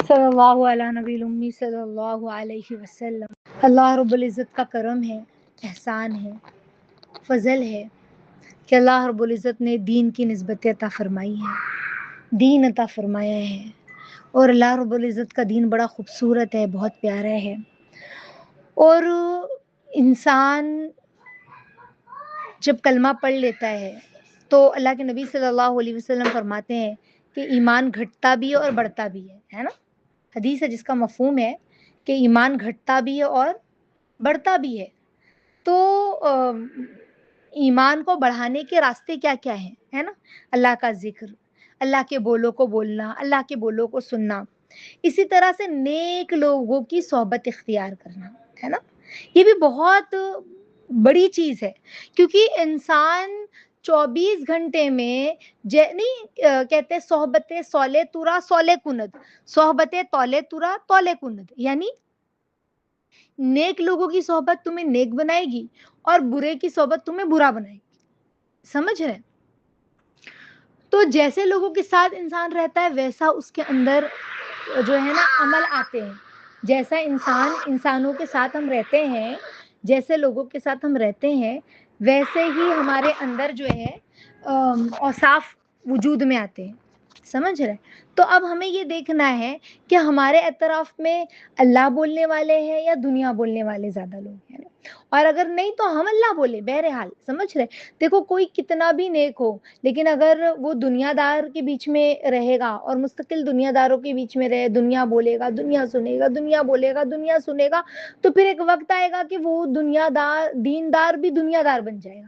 صلی اللہ علیہ نبی الامی صلی اللہ علیہ وسلم۔ اللہ رب العزت کا کرم ہے، احسان ہے، فضل ہے کہ اللہ رب العزت نے دین کی نسبت عطا فرمائی ہے، دین عطا فرمایا ہے، اور اللہ رب العزت کا دین بڑا خوبصورت ہے، بہت پیارا ہے۔ اور انسان جب کلمہ پڑھ لیتا ہے تو اللہ کے نبی صلی اللہ علیہ وسلم فرماتے ہیں کہ ایمان گھٹتا بھی ہے اور بڑھتا بھی ہے نا؟ حدیث ہے جس کا مفہوم ہے کہ ایمان گھٹتا بھی ہے اور بڑھتا بھی ہے۔ تو ایمان کو بڑھانے کے راستے کیا کیا ہیں، ہے نا؟ اللہ کا ذکر، اللہ کے بولوں کو بولنا، اللہ کے بولوں کو سننا، اسی طرح سے نیک لوگوں کی صحبت اختیار کرنا، ہے نا؟ یہ بھی بہت بڑی چیز ہے، کیونکہ انسان 24 گھنٹے میں نہیں کہتے صحبت سولے تورا سولے کند، صحبت تولے تورا تولے کند، یعنی نیک لوگوں کی صحبت تمہیں نیک بنائے گی اور برے کی صحبت تمہیں برا بنائے گی، سمجھ رہے؟ تو جیسے لوگوں کے ساتھ انسان رہتا ہے ویسا اس کے اندر جو ہے نا عمل آتے ہیں، جیسا انسانوں کے ساتھ ہم رہتے ہیں، جیسے لوگوں کے ساتھ ہم رہتے ہیں ویسے ہی ہمارے اندر جو ہے اوصاف وجود میں آتے ہیں، سمجھ رہے؟ تو اب ہمیں یہ دیکھنا ہے کہ ہمارے اطراف میں اللہ بولنے والے ہیں یا دنیا بولنے والے زیادہ لوگ ہیں، اور اگر نہیں تو ہم اللہ بولے، بہرحال سمجھ رہے؟ دیکھو کوئی کتنا بھی نیک ہو لیکن اگر وہ دنیا دار کے بیچ میں رہے گا اور مستقل دنیا داروں کے بیچ میں رہے، دنیا بولے گا، دنیا سنے گا، دنیا بولے گا، دنیا سنے گا، تو پھر ایک وقت آئے گا کہ وہ دیندار بھی دنیا دار بن جائے گا،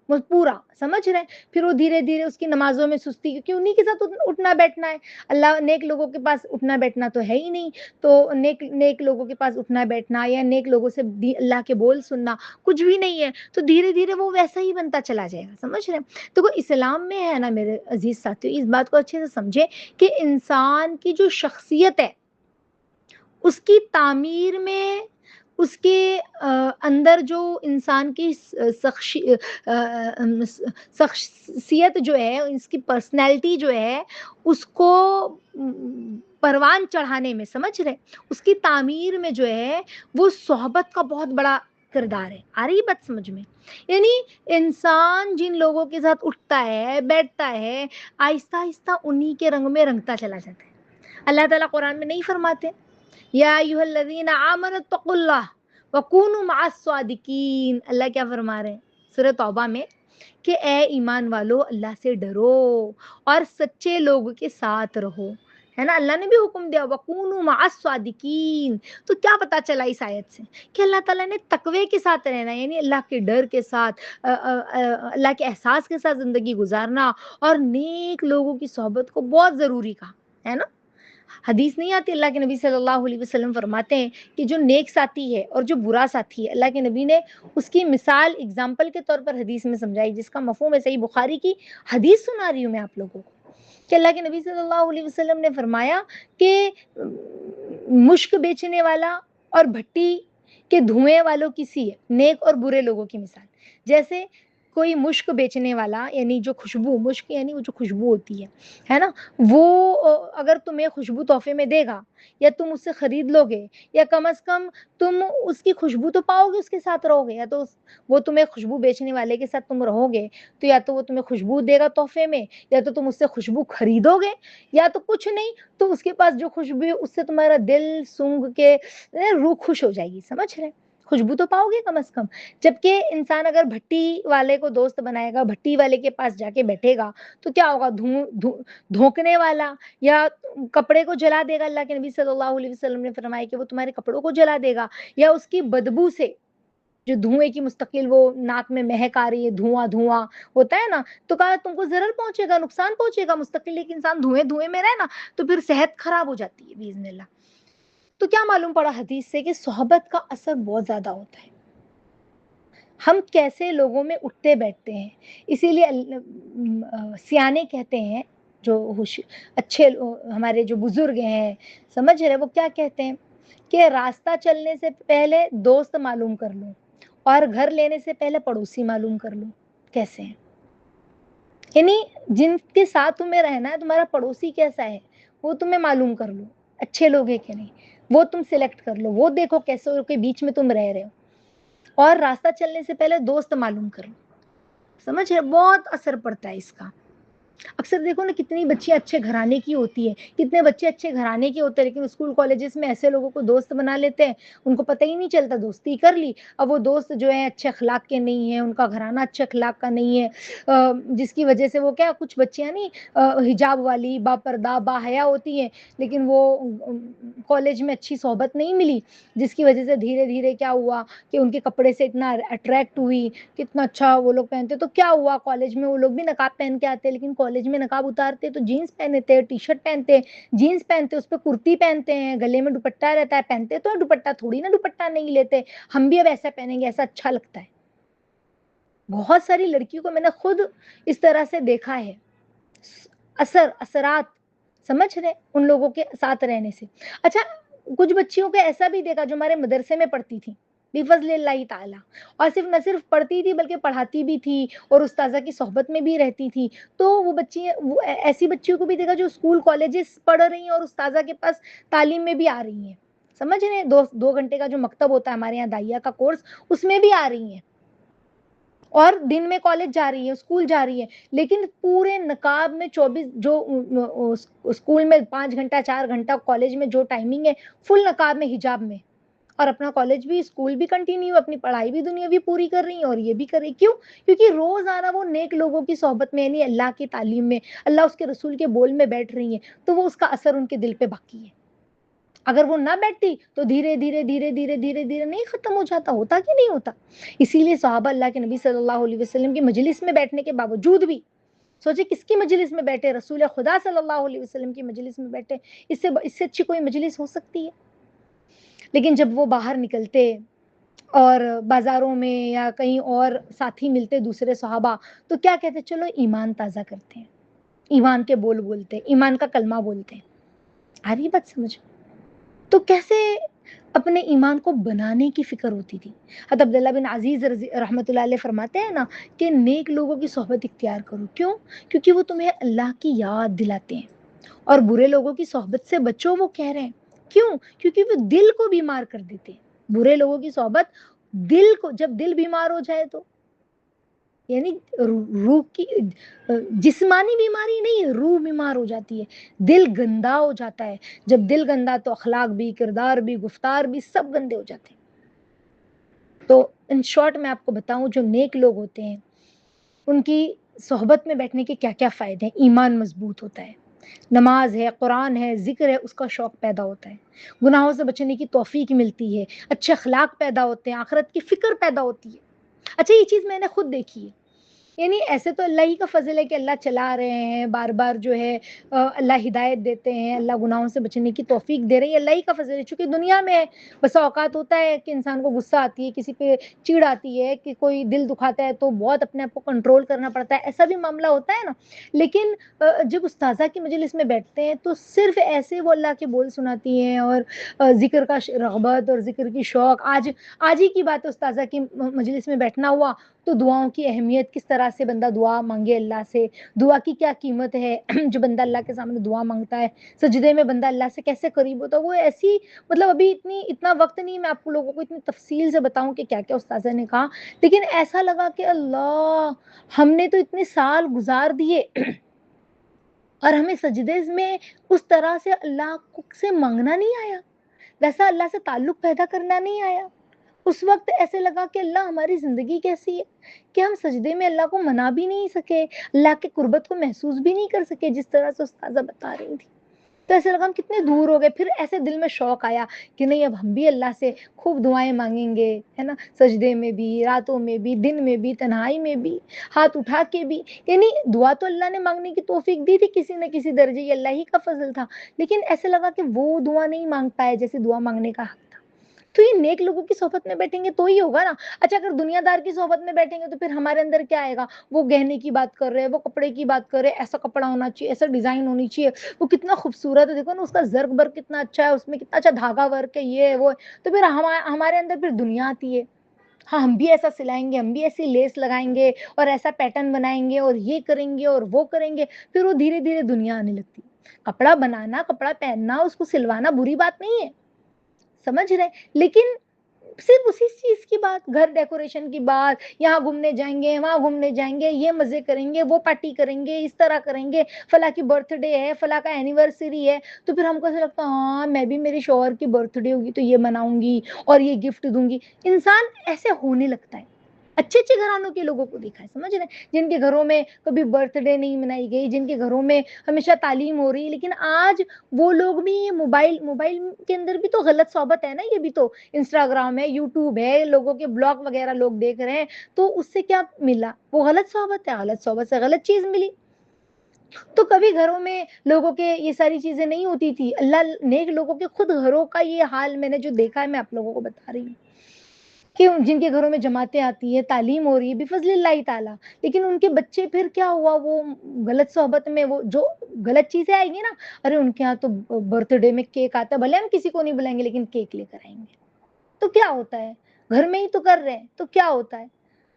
وہ پورا، سمجھ رہے؟ پھر وہ دھیرے دھیرے اس کی نمازوں میں سستی، کیونکہ انہی کے ساتھ اٹھنا بیٹھنا ہے، اللہ نیک لوگوں کے پاس اٹھنا بیٹھنا تو ہے ہی نہیں، تو نیک لوگوں کے پاس اٹھنا بیٹھنا یا نیک لوگوں سے اللہ کے بول سننا کچھ بھی نہیں ہے، تو دھیرے دھیرے وہ ویسا ہی بنتا چلا جائے گا، سمجھ رہے؟ تو وہ اسلام میں ہے نا میرے عزیز ساتھیو، اس بات کو اچھے سے سمجھے کہ انسان کی جو شخصیت ہے اس کی تعمیر میں، اس کے اندر جو انسان کی شخصیت جو ہے، اس کی پرسنالٹی جو ہے، اس کو پروان چڑھانے میں، سمجھ رہے؟ اس کی تعمیر میں جو ہے وہ صحبت کا بہت بڑا کردار ہے۔ آ رہی بات سمجھ میں؟ یعنی انسان جن لوگوں کے ساتھ اٹھتا ہے بیٹھتا ہے آہستہ آہستہ انہی کے رنگ میں رنگتا چلا جاتا ہے۔ اللہ تعالیٰ قرآن میں نہیں فرماتے یا ایھا الذین آمنوا اتقوا اللہ وکونوا مع الصادقین؟ اللہ کیا فرما رہے ہیں سورہ توبہ میں کہ اے ایمان والو اللہ سے ڈرو اور سچے لوگوں کے ساتھ رہو، ہے نا؟ اللہ نے بھی حکم دیا وکونوا مع الصادقین۔ تو کیا پتا چلا اس آیت سے کہ اللہ تعالیٰ نے تقوی کے ساتھ رہنا، یعنی اللہ کے ڈر کے ساتھ، اللہ کے احساس کے ساتھ زندگی گزارنا، اور نیک لوگوں کی صحبت کو بہت ضروری کہا، ہے نا؟ حدیث نہیں آتی، اللہ کے نبی صلی اللہ علیہ وسلم فرماتے ہیں کہ جو نیک ساتھی ہے اور جو برا ساتھی ہے، اللہ کے نبی نے اس کی مثال اگزامپل کے طور پر حدیث میں سمجھائی، جس کا مفہوم ہے، صحیح بخاری کی حدیث سنا رہی ہوں میں آپ لوگوں کو، کہ اللہ کے نبی صلی اللہ علیہ وسلم نے فرمایا کہ مشک بیچنے والا اور بھٹی کے دھوئیں والوں کی سی ہے نیک اور برے لوگوں کی مثال۔ جیسے کوئی مشک بیچنے والا، یعنی جو خوشبو، مشک یعنی وہ جو خوشبو ہوتی ہے نا، وہ اگر تمہیں خوشبو تحفے میں دے گا یا تم اس سے خرید لو گے، یا کم از کم تم اس کی خوشبو تو پاؤ گے، اس کے ساتھ رہو گے، یا تو وہ تمہیں خوشبو بیچنے والے کے ساتھ تم رہو گے تو یا تو وہ تمہیں خوشبو دے گا تحفے میں، یا تو تم اس سے خوشبو خریدو گے، یا تو کچھ نہیں تو اس کے پاس جو خوشبو ہے اس سے تمہارا دل سونگ کے روح خوش ہو جائے گی، سمجھ رہے؟ خوشبو تو پاؤ گے کم از کم۔ جبکہ انسان اگر بھٹی والے کو دوست بنائے گا، بھٹی والے کے پاس جا کے بیٹھے گا تو کیا ہوگا؟ دھوکنے والا یا کپڑے کو جلا دے گا، اللہ کے نبی صلی اللہ علیہ وسلم نے فرمایا کہ وہ تمہارے کپڑوں کو جلا دے گا، یا اس کی بدبو سے، جو دھوئیں کی مستقل وہ ناک میں مہک آ رہی ہے، دھواں دھواں ہوتا ہے نا، تو کہا تم کو ضرر پہنچے گا، نقصان پہنچے گا مستقل، ایک انسان دھوئیں میں رہے نا تو پھر صحت خراب ہو جاتی ہے باذن اللہ۔ تو کیا معلوم پڑا حدیث سے کہ صحبت کا اثر بہت زیادہ ہوتا ہے، ہم کیسے لوگوں میں اٹھتے بیٹھتے ہیں۔ اسی لیے سیانے کہتے ہیں، جو اچھے ہمارے جو بزرگ ہیں، سمجھ رہے، وہ کیا کہتے ہیں کہ راستہ چلنے سے پہلے دوست معلوم کر لو اور گھر لینے سے پہلے پڑوسی معلوم کر لو کیسے ہیں، یعنی جن کے ساتھ تمہیں رہنا ہے، تمہارا پڑوسی کیسا ہے وہ تمہیں معلوم کر لو، اچھے لوگ ہیں کہ نہیں، وہ تم سلیکٹ کر لو، وہ دیکھو کیسے کے بیچ میں تم رہ رہے ہو، اور راستہ چلنے سے پہلے دوست معلوم کر لو. سمجھ رہے، بہت اثر پڑتا ہے اس کا. اکثر دیکھو نا کتنی بچیاں اچھے گھرانے کی ہوتی ہے، کتنے بچے اچھے گھرانے کے ہوتے ہیں، لیکن اسکول کالجز میں ایسے لوگوں کو دوست بنا لیتے ہیں، ان کو پتہ ہی نہیں چلتا دوستی کر لی. اب وہ دوست جو ہیں اچھے اخلاق کے نہیں ہیں، ان کا گھرانہ اچھے اخلاق کا نہیں ہے، جس کی وجہ سے وہ کیا، کچھ بچیاں نہیں حجاب والی با پردہ با حیا ہوتی ہیں، لیکن وہ کالج میں اچھی صحبت نہیں ملی، جس کی وجہ سے دھیرے دھیرے کیا ہوا کہ ان کے کپڑے سے اتنا اٹریکٹ ہوئی، کتنا اچھا وہ لوگ پہنتے، تو کیا ہوا کالج میں وہ لوگ بھی نقاب پہن کے آتے، لیکن کالج میں نقاب اتارتے تو جینس پہنتے، ٹی شرٹ پہنتے، جینس پہنتے، اس پہ کرتی پہنتے ہیں، گلے میں دوپٹہ رہتا ہے، پہنتے تو دوپٹہ تھوڑی نا دوپٹہ نہیں لیتے، ہم بھی اب ایسا پہنیں گے، ایسا اچھا لگتا ہے. بہت ساری لڑکیوں کو میں نے خود اس طرح سے دیکھا ہے، اثرات سمجھ رہے ان لوگوں کے ساتھ رہنے سے. اچھا کچھ بچیوں کو ایسا بھی دیکھا جو ہمارے مدرسے میں پڑھتی تھی بفضل اللہ تعالی، اور صرف نہ صرف پڑھتی تھی بلکہ پڑھاتی بھی تھی اور استاذہ کی صحبت میں بھی رہتی تھی. تو وہ بچی ایسی بچیوں کو بھی دیکھا جو اسکول کالجز پڑھ رہی ہیں اور استاذہ کے پاس تعلیم میں بھی آ رہی ہیں. سمجھ رہے ہیں، 2 گھنٹے کا جو مکتب ہوتا ہے ہمارے یہاں داعیہ کا کورس، اس میں بھی آ رہی ہیں اور دن میں کالج جا رہی ہے، اسکول جا رہی ہے، لیکن پورے نقاب میں 24 جو اسکول میں 5 گھنٹہ 4 گھنٹہ، کالج میں جو ٹائمنگ ہے فل نقاب میں حجاب میں، اور اپنا کالج بھی اسکول بھی کنٹینیو، اپنی پڑھائی بھی دنیا بھی پوری کر رہی ہیں، اور یہ بھی کر رہی. کیوں؟ کیونکہ روزانہ وہ نیک لوگوں کی صحبت میں، یعنی اللہ کی تعلیم میں، اللہ اس کے رسول کے بول میں بیٹھ رہی ہیں، تو وہ اس کا اثر ان کے دل پہ باقی ہے. اگر وہ نہ بیٹھتی تو دھیرے دھیرے دھیرے دھیرے دھیرے دھیرے نہیں ختم ہو جاتا، ہوتا کہ نہیں ہوتا. اسی لیے صحابہ اللہ کے نبی صلی اللہ علیہ وسلم کی مجلس میں بیٹھنے کے باوجود بھی، سوچے کس کی مجلس میں بیٹھے، رسول خدا صلی اللہ علیہ وسلم کی مجلس میں بیٹھے، اس سے اچھی کوئی مجلس ہو سکتی ہے؟ لیکن جب وہ باہر نکلتے اور بازاروں میں یا کہیں اور ساتھی ملتے دوسرے صحابہ، تو کیا کہتے، چلو ایمان تازہ کرتے ہیں، ایمان کے بول بولتے ہیں، ایمان کا کلمہ بولتے ہیں. آ رہی بات سمجھ؟ تو کیسے اپنے ایمان کو بنانے کی فکر ہوتی تھی. حضرت عبداللہ بن عزیز رحمۃ اللہ علیہ فرماتے ہیں نا کہ نیک لوگوں کی صحبت اختیار کرو. کیوں؟ کیونکہ وہ تمہیں اللہ کی یاد دلاتے ہیں، اور برے لوگوں کی صحبت سے بچو، وہ کہہ رہے ہیں. کیوں؟ کیونکہ وہ دل کو بیمار کر دیتے ہیں. برے لوگوں کی صحبت دل کو، جب دل بیمار ہو جائے تو، یعنی روح کی جسمانی بیماری نہیں، روح بیمار ہو جاتی ہے، دل گندا ہو جاتا ہے. جب دل گندا تو اخلاق بھی، کردار بھی، گفتار بھی سب گندے ہو جاتے ہیں. تو ان شارٹ میں آپ کو بتاؤں، جو نیک لوگ ہوتے ہیں ان کی صحبت میں بیٹھنے کے کیا کیا فائدے ہیں. ایمان مضبوط ہوتا ہے، نماز ہے، قرآن ہے، ذکر ہے، اس کا شوق پیدا ہوتا ہے، گناہوں سے بچنے کی توفیق ملتی ہے، اچھے اخلاق پیدا ہوتے ہیں، آخرت کی فکر پیدا ہوتی ہے. اچھا یہ چیز میں نے خود دیکھی ہے، یعنی ایسے تو اللہ ہی کا فضل ہے کہ اللہ چلا رہے ہیں، بار بار جو ہے اللہ ہدایت دیتے ہیں، اللہ گناہوں سے بچنے کی توفیق دے رہے ہیں، اللہ ہی کا فضل ہے. چونکہ دنیا میں بس اوقات ہوتا ہے کہ انسان کو غصہ آتی ہے، کسی پہ چڑ آتی ہے، کہ کوئی دل دکھاتا ہے تو بہت اپنے آپ کو کنٹرول کرنا پڑتا ہے، ایسا بھی معاملہ ہوتا ہے نا. لیکن جب استاذہ کی مجلس میں بیٹھتے ہیں تو صرف ایسے وہ اللہ کے بول سناتی ہیں، اور ذکر کا رغبت اور ذکر کی شوق. آج ہی کی بات ہے، استاذہ کی مجلس میں بیٹھنا ہوا تو دعاؤں کی اہمیت، کس طرح سے بندہ دعا مانگے اللہ سے، دعا کی کیا قیمت ہے، جو بندہ اللہ کے سامنے دعا مانگتا ہے، سجدے میں بندہ اللہ سے کیسے قریب ہوتا ہے. وہ ایسی، مطلب ابھی اتنا وقت نہیں میں آپ کو لوگوں کو اتنی تفصیل سے بتاؤں کہ کیا کیا استاذہ نے کہا، لیکن ایسا لگا کہ اللہ، ہم نے تو اتنے سال گزار دیے اور ہمیں سجدے میں اس طرح سے اللہ سے مانگنا نہیں آیا، ویسا اللہ سے تعلق پیدا کرنا نہیں آیا. اس وقت ایسے لگا کہ اللہ ہماری زندگی کیسی ہے کہ ہم سجدے میں اللہ کو منا بھی نہیں سکے، اللہ کے قربت کو محسوس بھی نہیں کر سکے جس طرح سے استاذہ بتا رہی تھی. تو ایسے لگا ہم کتنے دور ہو گئے. پھر ایسے دل میں شوق آیا کہ نہیں، اب ہم بھی اللہ سے خوب دعائیں مانگیں گے، ہے نا، سجدے میں بھی، راتوں میں بھی، دن میں بھی، تنہائی میں بھی، ہاتھ اٹھا کے بھی. یعنی دعا تو اللہ نے مانگنے کی توفیق دی تھی کسی نہ کسی درجے، یہ اللہ ہی کا فضل تھا، لیکن ایسے لگا کہ وہ دعا نہیں مانگ پائے جیسے دعا مانگنے کا حق تھا. تو یہ نیک لوگوں کی صحبت میں بیٹھیں گے تو ہی ہوگا نا. اچھا اگر دنیا دار کی صحبت میں بیٹھیں گے تو پھر ہمارے اندر کیا آئے گا، وہ گہنے کی بات کر رہے ہیں، وہ کپڑے کی بات کر رہے ہیں، ایسا کپڑا ہونا چاہیے، ایسا ڈیزائن ہونی چاہیے، وہ کتنا خوبصورت ہے، دیکھو نا اس کا زرق برق کتنا اچھا ہے، اس میں کتنا اچھا دھاگا ورک ہے، یہ ہے وہ ہے. تو پھر ہمارے اندر پھر دنیا آتی ہے. ہاں ہم بھی ایسا سلائیں گے، ہم بھی ایسی لیس لگائیں گے اور ایسا پیٹرن بنائیں گے اور یہ کریں گے اور وہ کریں گے. پھر وہ دھیرے دھیرے دنیا آنے لگتی. کپڑا بنانا، کپڑا پہننا، اس کو سلوانا بری بات نہیں ہے، سمجھ رہے ہیں؟ لیکن صرف اسی چیز کی بات، گھر ڈیکوریشن کی بات، یہاں گھومنے جائیں گے، وہاں گھومنے جائیں گے، یہ مزے کریں گے، وہ پارٹی کریں گے، اس طرح کریں گے، فلاں کی برتھ ڈے ہے، فلاں کا اینیورسری ہے، تو پھر ہم کو ایسا لگتا ہے ہاں میں بھی میرے شوہر کی برتھ ڈے ہوگی تو یہ مناؤں گی اور یہ گفٹ دوں گی. انسان ایسے ہونے لگتا ہے. اچھے اچھے گھرانوں کے لوگوں کو دیکھا ہے، سمجھ رہے ہیں، جن کے گھروں میں کبھی برتھ ڈے نہیں منائی گئی، جن کے گھروں میں ہمیشہ تعلیم ہو رہی، لیکن آج وہ لوگ بھی موبائل کے اندر بھی تو غلط صحبت ہے نا. یہ بھی تو انسٹاگرام ہے، یوٹیوب ہے، لوگوں کے بلاگ وغیرہ لوگ دیکھ رہے ہیں، تو اس سے کیا ملا؟ وہ غلط صحبت ہے، غلط صحبت سے غلط چیز ملی. تو کبھی گھروں میں لوگوں کے یہ ساری چیزیں نہیں ہوتی تھی. اللہ نیک لوگوں کے خود گھروں کا یہ حال میں نے جو دیکھا ہے میں آپ لوگوں کو بتا رہی ہوں کہ جن کے گھروں میں جماعتیں آتی ہیں، تعلیم ہو رہی ہے بفضل اللہ تعالیٰ، لیکن ان کے بچے پھر کیا ہوا، وہ غلط صحبت میں، وہ جو غلط چیزیں آئیں گی نا، ارے ان کے ہاں تو برتھ ڈے میں کیک آتا ہے، بھلے ہم کسی کو نہیں بلائیں گے لیکن کیک لے کر آئیں گے. تو کیا ہوتا ہے؟ گھر میں ہی تو کر رہے ہیں، تو کیا ہوتا ہے؟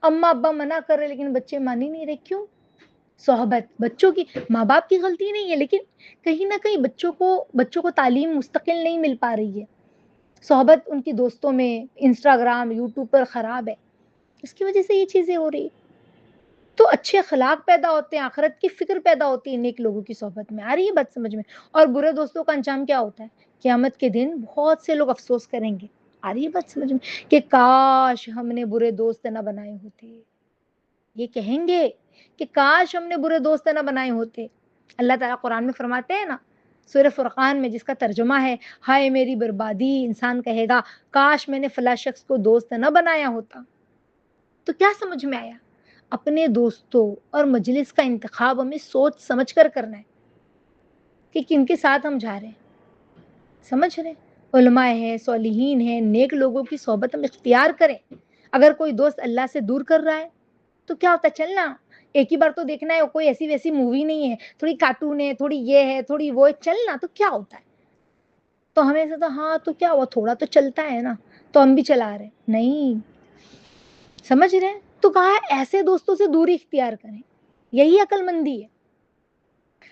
اما ابا منع کر رہے لیکن بچے مان ہی نہیں رہے. کیوں؟ صحبت. بچوں کی، ماں باپ کی غلطی نہیں ہے، لیکن کہیں نہ کہیں بچوں کو تعلیم مستقل نہیں مل پا رہی ہے. صحبت ان کی دوستوں میں، انسٹاگرام، یوٹیوب پر خراب ہے، اس کی وجہ سے یہ چیزیں ہو رہی. تو اچھے اخلاق پیدا ہوتے ہیں، آخرت کی فکر پیدا ہوتی ہے نیک لوگوں کی صحبت میں. آ رہی ہے بات سمجھ میں؟ اور برے دوستوں کا انجام کیا ہوتا ہے؟ قیامت کے دن بہت سے لوگ افسوس کریں گے. آ رہی ہے بات سمجھ میں؟ کہ کاش ہم نے برے دوست نہ بنائے ہوتے. یہ کہیں گے کہ کاش ہم نے برے دوست نہ بنائے ہوتے. اللہ تعالیٰ قرآن میں فرماتے ہیں نا، سورہ فرقان میں، جس کا ترجمہ ہے ہائے میری بربادی، انسان کہے گا کاش میں نے فلاں شخص کو دوست نہ بنایا ہوتا. تو کیا سمجھ میں آیا؟ اپنے دوستوں اور مجلس کا انتخاب ہمیں سوچ سمجھ کر کرنا ہے کہ کن کے ساتھ ہم جا رہے ہیں. سمجھ رہے ہیں؟ علماء ہیں، صالحین ہیں، نیک لوگوں کی صحبت ہم اختیار کریں. اگر کوئی دوست اللہ سے دور کر رہا ہے تو کیا ہوتا ہے؟ چلنا ایک ہی بار تو دیکھنا ہے، کوئی ایسی ویسی مووی نہیں ہے، تھوڑی کارٹون ہے، تھوڑی یہ ہے، تھوڑی وہ ہے، چلنا تو کیا ہوتا ہے؟ تو ہمیں ایسا تھا ہاں تو کیا ہوا، تھوڑا تو چلتا ہے نا، تو ہم بھی چلا رہے. نہیں، سمجھ رہے ہیں؟ تو کہا ہے ایسے دوستوں سے دوری اختیار کریں، یہی عقل مندی ہے.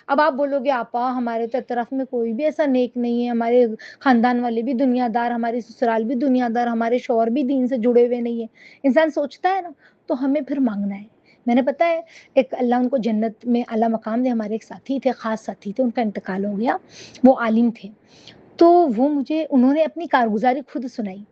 اب آپ بولو گے آپا ہمارے تو طرف میں کوئی بھی ایسا نیک نہیں ہے، ہمارے خاندان والے بھی دنیا دار، ہمارے سسرال بھی دنیا دار، ہمارے شوہر بھی دین سے جڑے ہوئے نہیں ہیں. انسان سوچتا ہے نا، تو ہمیں پھر مانگنا ہے. میں نے پتا ہے ایک اللہ ان کو جنت میں اعلیٰ مقام دے، ہمارے ایک ساتھی تھے، خاص ساتھی تھے، ان کا انتقال ہو گیا. وہ عالم تھے، تو انہوں نے اپنی کارگزاری خود سنائی.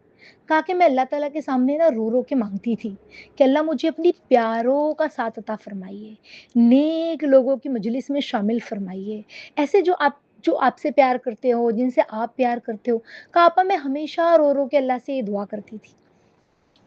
کہا کہ میں اللہ تعالیٰ کے سامنے نا رو رو کے مانگتی تھی کہ اللہ مجھے اپنی پیاروں کا ساتھ عطا فرمائیے، نیک لوگوں کی مجلس میں شامل فرمائیے، ایسے جو آپ سے پیار کرتے ہو، جن سے آپ پیار کرتے ہو. کہا آپا میں ہمیشہ رو رو کے اللہ سے یہ دعا کرتی تھی.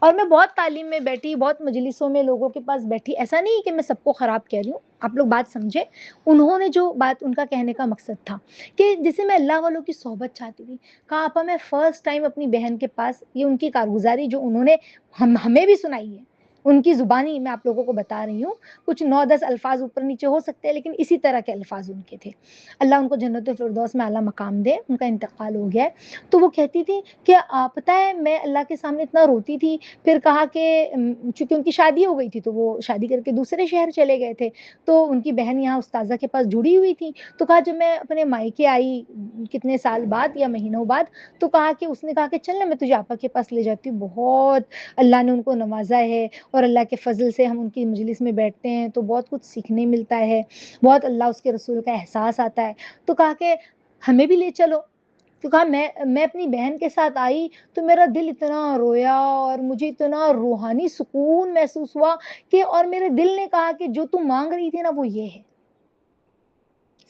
اور میں بہت تعلیم میں بیٹھی، بہت مجلسوں میں لوگوں کے پاس بیٹھی. ایسا نہیں کہ میں سب کو خراب کہہ رہی ہوں، آپ لوگ بات سمجھے. انہوں نے جو بات، ان کا کہنے کا مقصد تھا کہ جسے میں اللہ والوں کی صحبت چاہتی تھی. کہا آپا میں فرسٹ ٹائم اپنی بہن کے پاس، یہ ان کی کارگزاری جو انہوں نے ہمیں بھی سنائی ہے، ان کی زبانی میں آپ لوگوں کو بتا رہی ہوں. کچھ 9-10 الفاظ اوپر نیچے ہو سکتے ہیں، لیکن اسی طرح کے الفاظ ان کے تھے. اللہ ان کو جنت الفردوس میں اعلیٰ مقام دے، ان کا انتقال ہو گیا ہے. تو وہ کہتی تھی کہ پتہ ہے میں اللہ کے سامنے اتنا روتی تھی. پھر کہا کہ چونکہ ان کی شادی ہو گئی تھی تو وہ شادی کر کے دوسرے شہر چلے گئے تھے، تو ان کی بہن یہاں استاذہ کے پاس جڑی ہوئی تھی. تو کہا جب میں اپنے مائکے آئی کتنے سال بعد یا مہینوں بعد، تو کہا کہ اس نے کہا کہ چل نا میں تجھے آپا کے پاس لے جاتی ہوں، بہت اللہ نے ان کو نوازا ہے، اور اللہ کے فضل سے ہم ان کی مجلس میں بیٹھتے ہیں تو بہت کچھ سیکھنے ملتا ہے، بہت اللہ اس کے رسول کا احساس آتا ہے. تو کہا کہ ہمیں بھی لے چلو. تو کہا میں اپنی بہن کے ساتھ آئی تو میرا دل اتنا رویا اور مجھے اتنا روحانی سکون محسوس ہوا کہ، اور میرے دل نے کہا کہ جو تم مانگ رہی تھی نا وہ یہ ہے.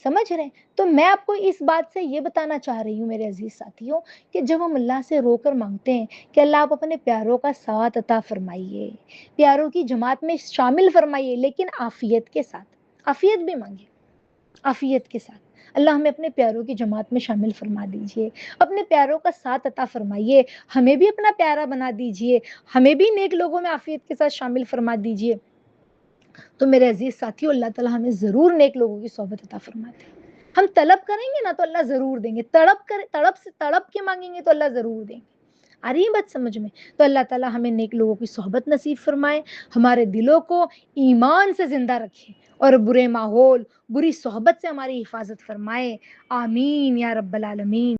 سمجھ رہے ہیں؟ تو میں آپ کو اس بات سے یہ بتانا چاہ رہی ہوں میرے عزیز ساتھیوں کہ جب ہم اللہ سے رو کر مانگتے ہیں کہ اللہ آپ اپنے پیاروں کا ساتھ عطا فرمائیے، پیاروں کی جماعت میں شامل فرمائیے، لیکن عافیت کے ساتھ، عافیت بھی مانگے، عافیت کے ساتھ. اللہ ہمیں اپنے پیاروں کی جماعت میں شامل فرما دیجئے، اپنے پیاروں کا ساتھ عطا فرمائیے، ہمیں بھی اپنا پیارا بنا دیجئے، ہمیں بھی نیک لوگوں میں عافیت کے ساتھ شامل فرما دیجئے. تو میرے عزیز ساتھیوں، اللہ تعالیٰ ہمیں ضرور نیک لوگوں کی صحبت عطا فرماتے ہیں. ہم طلب کریں گے نا تو اللہ ضرور دیں گے، تڑپ کے مانگیں گے تو اللہ ضرور دیں گے. آ رہی ہے بات سمجھ میں؟ تو اللہ تعالیٰ ہمیں نیک لوگوں کی صحبت نصیب فرمائے، ہمارے دلوں کو ایمان سے زندہ رکھے اور برے ماحول، بری صحبت سے ہماری حفاظت فرمائے۔ آمین یا رب العالمین۔